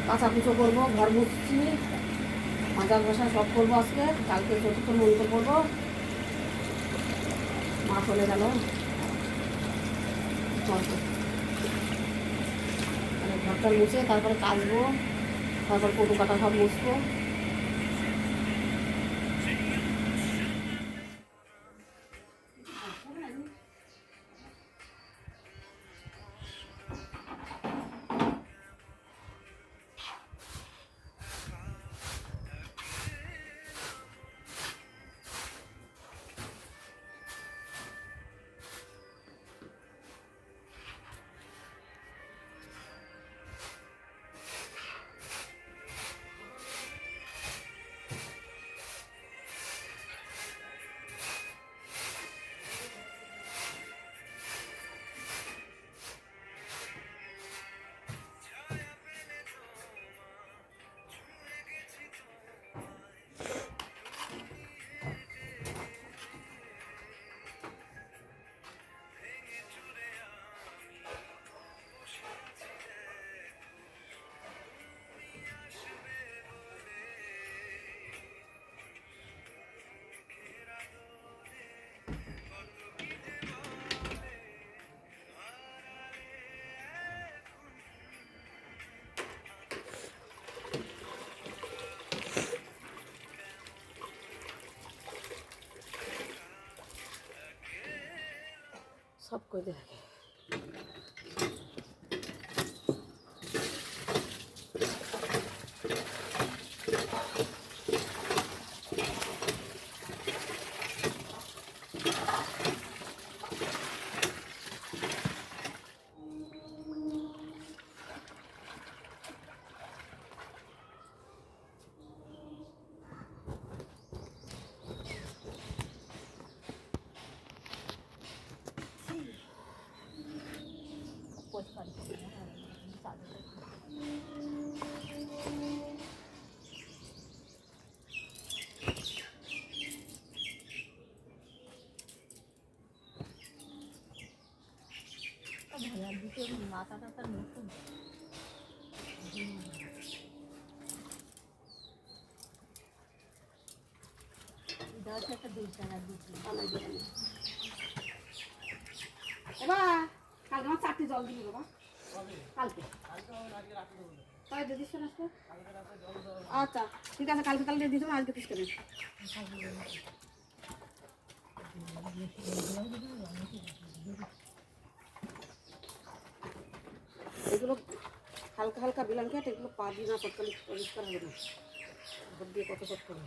কাঁচা কুচো করবো, ঘর মুছছি, মাজা ঘষা সব করবো আজকে। কালকে চতুর্থ মন্ত্র করবো। মা চলে গেল, ঘরটা মুছে তারপরে কাচবো, তারপর কটু কাটা সব মুছবো। সব করে দেখে মাথাটা তার নতুন একটা দুই টাকা দিচ্ছি। বাবা কালকে আমার 4টি জল দিবি বাবা, কালকে তাই দিদিস না আজকে। আচ্ছা ঠিক আছে, কালকে তাহলে দিস, আজকে দিস কেন? এগুলো হালকা হালকা বিলান কাট, এগুলো পা দিয়ে না তৎকালীন পরিষ্কার হবে না, ঘর দিয়ে কত কষ্ট হবে।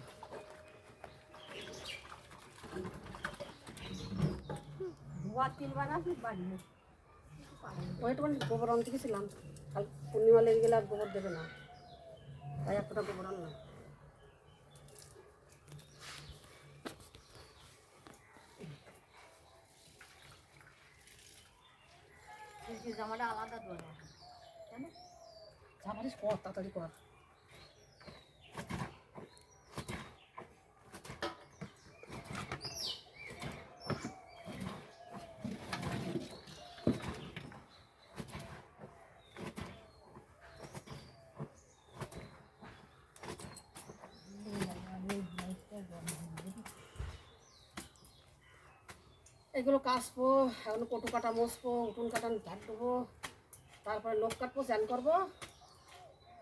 ওইটা মানে গোবর আনতে গেছিলাম, কাল পূর্ণিমা লেগে গেলে আর গোবর দেবে না, তাই একটা গোবর আনলাম। জামাটা আলাদা দেওয়া, জামাটা কর তাড়াতাড়ি কর। এগুলো কাচবো, এখন কটু কাটা মুছবো, উঠোন কাটা ঝাড় দেবো, তারপরে নখ কাটবো, স্নান করবো,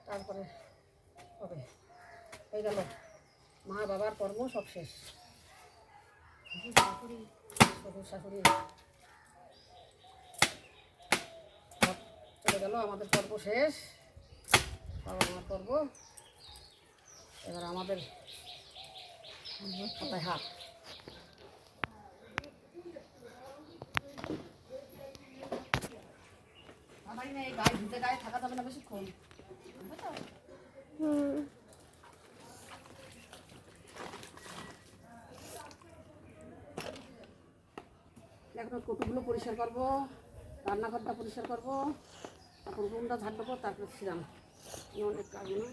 তারপরে হবে হয়ে গেল। মা বাবার কর্ম সব শেষ। শাশুড়ি শাশুড়ি চলে গেল, আমাদের পর্ব শেষ, বাবা মার পর্ব। এবার আমাদের হাতায় হাত। এই গায়ে ভিজে গায়ে থাকা যাবে না বেশিক্ষণ। এখন কটুগুলো পরিষ্কার করবো, রান্নাঘরটা পরিষ্কার করবো, তারপর রুমটা ঝাড় দেবো, তারপর ছিলাম অনেক কাজ না।